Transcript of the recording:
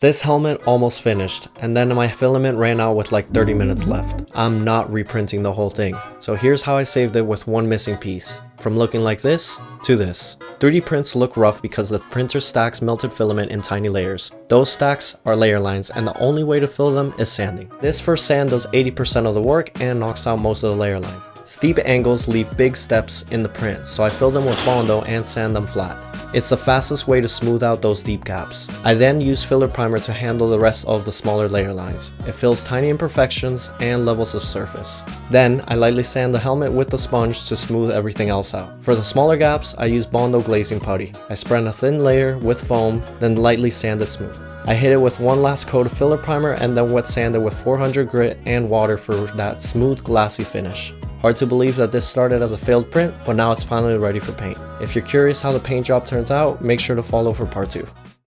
This helmet almost finished, and then my filament ran out with like 30 minutes left. I'm not reprinting the whole thing. So here's how I saved it with one missing piece. From looking like this to this. 3D prints look rough because the printer stacks melted filament in tiny layers. Those stacks are layer lines, and the only way to fill them is sanding. This first sand does 80% of the work and knocks out most of the layer lines. Steep angles leave big steps in the print, so I fill them with Bondo and sand them flat. It's the fastest way to smooth out those deep gaps. I then use filler primer to handle the rest of the smaller layer lines. It fills tiny imperfections and levels of surface. Then I lightly sand the helmet with the sponge to smooth everything else out. For the smaller gaps, I use Bondo glazing putty. I spread a thin layer with foam, then lightly sand it smooth. I hit it with one last coat of filler primer and then wet sand it with 400 grit and water for that smooth glassy finish. Hard to believe that this started as a failed print, but now it's finally ready for paint. If you're curious how the paint job turns out, make sure to follow for part 2.